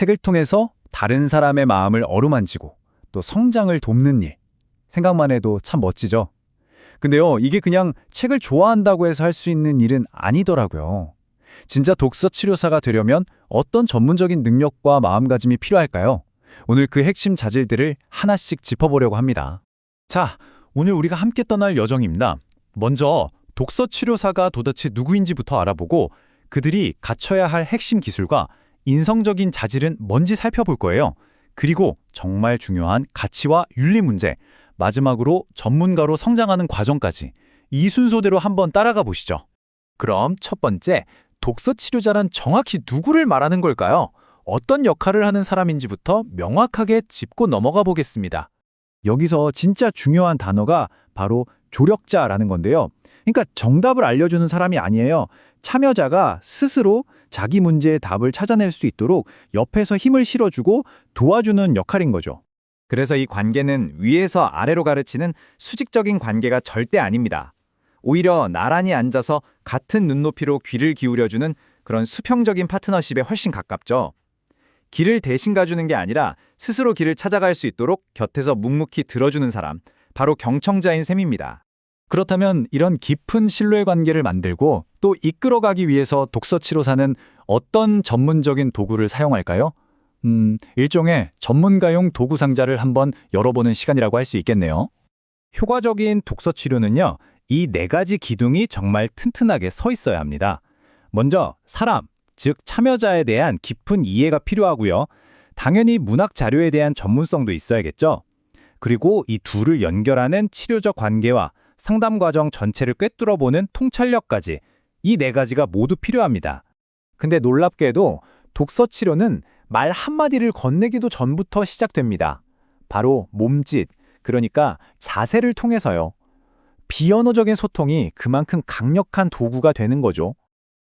책을 통해서 다른 사람의 마음을 어루만지고 또 성장을 돕는 일. 생각만 해도 참 멋지죠? 근데요, 이게 그냥 책을 좋아한다고 해서 할 수 있는 일은 아니더라고요. 진짜 독서 치료사가 되려면 어떤 전문적인 능력과 마음가짐이 필요할까요? 오늘 그 핵심 자질들을 하나씩 짚어보려고 합니다. 자, 오늘 우리가 함께 떠날 여정입니다. 먼저 독서 치료사가 도대체 누구인지부터 알아보고 그들이 갖춰야 할 핵심 기술과 인성적인 자질은 뭔지 살펴볼 거예요. 그리고 정말 중요한 가치와 윤리 문제, 마지막으로 전문가로 성장하는 과정까지 이 순서대로 한번 따라가 보시죠. 그럼 첫 번째, 독서 치료자란 정확히 누구를 말하는 걸까요? 어떤 역할을 하는 사람인지부터 명확하게 짚고 넘어가 보겠습니다. 여기서 진짜 중요한 단어가 바로 조력자라는 건데요. 그러니까 정답을 알려주는 사람이 아니에요. 참여자가 스스로 자기 문제의 답을 찾아낼 수 있도록 옆에서 힘을 실어주고 도와주는 역할인 거죠. 그래서 이 관계는 위에서 아래로 가르치는 수직적인 관계가 절대 아닙니다. 오히려 나란히 앉아서 같은 눈높이로 귀를 기울여주는 그런 수평적인 파트너십에 훨씬 가깝죠. 길을 대신 가주는 게 아니라 스스로 길을 찾아갈 수 있도록 곁에서 묵묵히 들어주는 사람, 바로 경청자인 셈입니다. 그렇다면 이런 깊은 신뢰 관계를 만들고 또 이끌어가기 위해서 독서 치료사는 어떤 전문적인 도구를 사용할까요? 일종의 전문가용 도구 상자를 한번 열어보는 시간이라고 할 수 있겠네요. 효과적인 독서 치료는요, 이 네 가지 기둥이 정말 튼튼하게 서 있어야 합니다. 먼저 사람, 즉 참여자에 대한 깊은 이해가 필요하고요. 당연히 문학 자료에 대한 전문성도 있어야겠죠. 그리고 이 둘을 연결하는 치료적 관계와 상담 과정 전체를 꿰뚫어보는 통찰력까지 이 네 가지가 모두 필요합니다. 근데 놀랍게도 독서 치료는 말 한마디를 건네기도 전부터 시작됩니다. 바로 몸짓, 그러니까 자세를 통해서요. 비언어적인 소통이 그만큼 강력한 도구가 되는 거죠.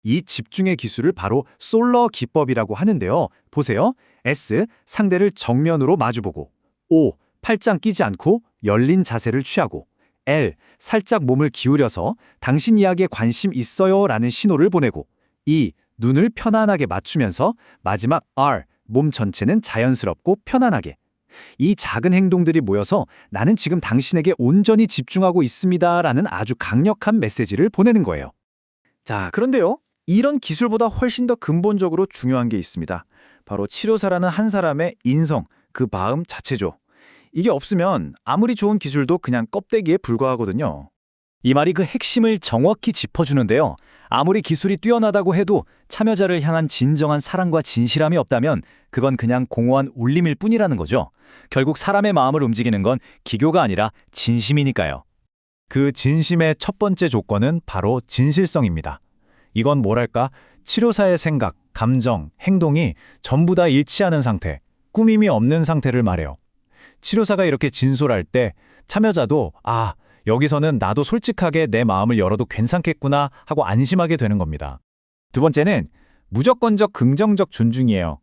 이 집중의 기술을 바로 솔러 기법이라고 하는데요. 보세요. S, 상대를 정면으로 마주보고. O, 팔짱 끼지 않고 열린 자세를 취하고. L, 살짝 몸을 기울여서 당신 이야기에 관심 있어요 라는 신호를 보내고. E, 눈을 편안하게 맞추면서. 마지막 R, 몸 전체는 자연스럽고 편안하게. 이 작은 행동들이 모여서 나는 지금 당신에게 온전히 집중하고 있습니다 라는 아주 강력한 메시지를 보내는 거예요. 자, 그런데요. 이런 기술보다 훨씬 더 근본적으로 중요한 게 있습니다. 바로 치료사라는 한 사람의 인성, 그 마음 자체죠. 이게 없으면 아무리 좋은 기술도 그냥 껍데기에 불과하거든요. 이 말이 그 핵심을 정확히 짚어주는데요. 아무리 기술이 뛰어나다고 해도 참여자를 향한 진정한 사랑과 진실함이 없다면 그건 그냥 공허한 울림일 뿐이라는 거죠. 결국 사람의 마음을 움직이는 건 기교가 아니라 진심이니까요. 그 진심의 첫 번째 조건은 바로 진실성입니다. 이건 뭐랄까, 치료사의 생각, 감정, 행동이 전부 다 일치하는 상태, 꾸밈이 없는 상태를 말해요. 치료사가 이렇게 진솔할 때 참여자도 여기서는 나도 솔직하게 내 마음을 열어도 괜찮겠구나 하고 안심하게 되는 겁니다. 두 번째는 무조건적 긍정적 존중이에요.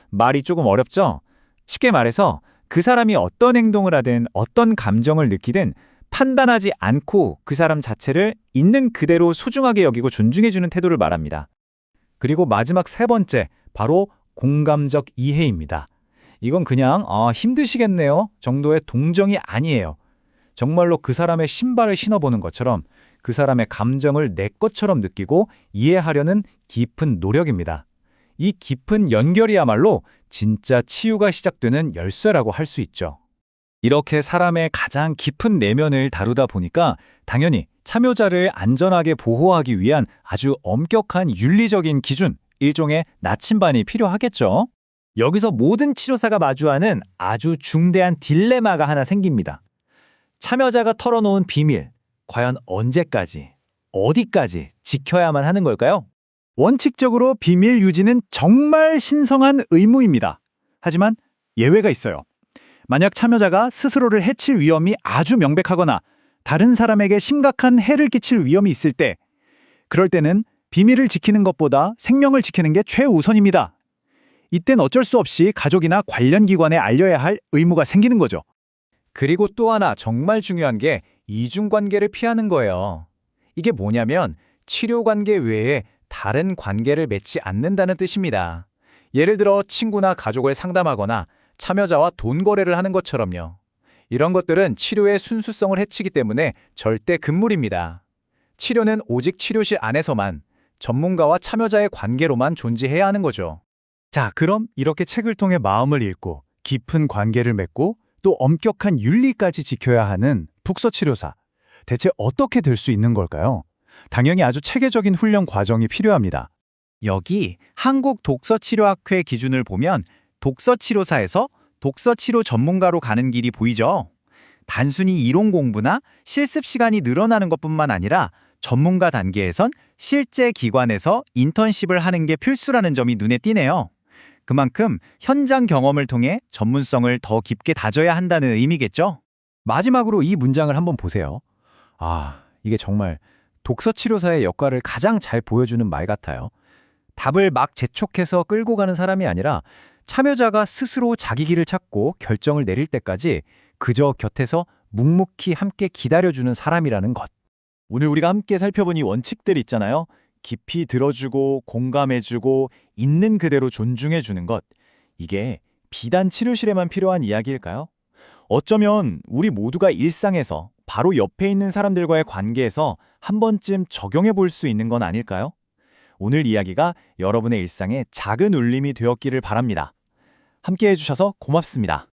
말이 조금 어렵죠? 쉽게 말해서 그 사람이 어떤 행동을 하든 어떤 감정을 느끼든 판단하지 않고 그 사람 자체를 있는 그대로 소중하게 여기고 존중해주는 태도를 말합니다. 그리고 마지막 세 번째, 바로 공감적 이해입니다. 이건 그냥 힘드시겠네요 정도의 동정이 아니에요. 정말로 그 사람의 신발을 신어보는 것처럼 그 사람의 감정을 내 것처럼 느끼고 이해하려는 깊은 노력입니다. 이 깊은 연결이야말로 진짜 치유가 시작되는 열쇠라고 할 수 있죠. 이렇게 사람의 가장 깊은 내면을 다루다 보니까 당연히 참여자를 안전하게 보호하기 위한 아주 엄격한 윤리적인 기준, 일종의 나침반이 필요하겠죠. 여기서 모든 치료사가 마주하는 아주 중대한 딜레마가 하나 생깁니다. 참여자가 털어놓은 비밀, 과연 언제까지, 어디까지 지켜야만 하는 걸까요? 원칙적으로 비밀 유지는 정말 신성한 의무입니다. 하지만 예외가 있어요. 만약 참여자가 스스로를 해칠 위험이 아주 명백하거나 다른 사람에게 심각한 해를 끼칠 위험이 있을 때, 그럴 때는 비밀을 지키는 것보다 생명을 지키는 게 최우선입니다. 이땐 어쩔 수 없이 가족이나 관련 기관에 알려야 할 의무가 생기는 거죠. 그리고 또 하나 정말 중요한 게 이중관계를 피하는 거예요. 이게 뭐냐면 치료 관계 외에 다른 관계를 맺지 않는다는 뜻입니다. 예를 들어 친구나 가족을 상담하거나 참여자와 돈 거래를 하는 것처럼요. 이런 것들은 치료의 순수성을 해치기 때문에 절대 금물입니다. 치료는 오직 치료실 안에서만 전문가와 참여자의 관계로만 존재해야 하는 거죠. 자, 그럼 이렇게 책을 통해 마음을 읽고 깊은 관계를 맺고 또 엄격한 윤리까지 지켜야 하는 북서치료사. 대체 어떻게 될 수 있는 걸까요? 당연히 아주 체계적인 훈련 과정이 필요합니다. 여기 한국 독서치료학회 기준을 보면 독서치료사에서 독서치료 전문가로 가는 길이 보이죠. 단순히 이론 공부나 실습 시간이 늘어나는 것뿐만 아니라 전문가 단계에선 실제 기관에서 인턴십을 하는 게 필수라는 점이 눈에 띄네요. 그만큼 현장 경험을 통해 전문성을 더 깊게 다져야 한다는 의미겠죠? 마지막으로 이 문장을 한번 보세요. 아, 이게 정말 독서치료사의 역할을 가장 잘 보여주는 말 같아요. 답을 막 재촉해서 끌고 가는 사람이 아니라 참여자가 스스로 자기 길을 찾고 결정을 내릴 때까지 그저 곁에서 묵묵히 함께 기다려주는 사람이라는 것. 오늘 우리가 함께 살펴본 이 원칙들 있잖아요. 깊이 들어주고 공감해주고 있는 그대로 존중해주는 것. 이게 비단 치료실에만 필요한 이야기일까요? 어쩌면 우리 모두가 일상에서 바로 옆에 있는 사람들과의 관계에서 한 번쯤 적용해 볼 수 있는 건 아닐까요? 오늘 이야기가 여러분의 일상에 작은 울림이 되었기를 바랍니다. 함께 해주셔서 고맙습니다.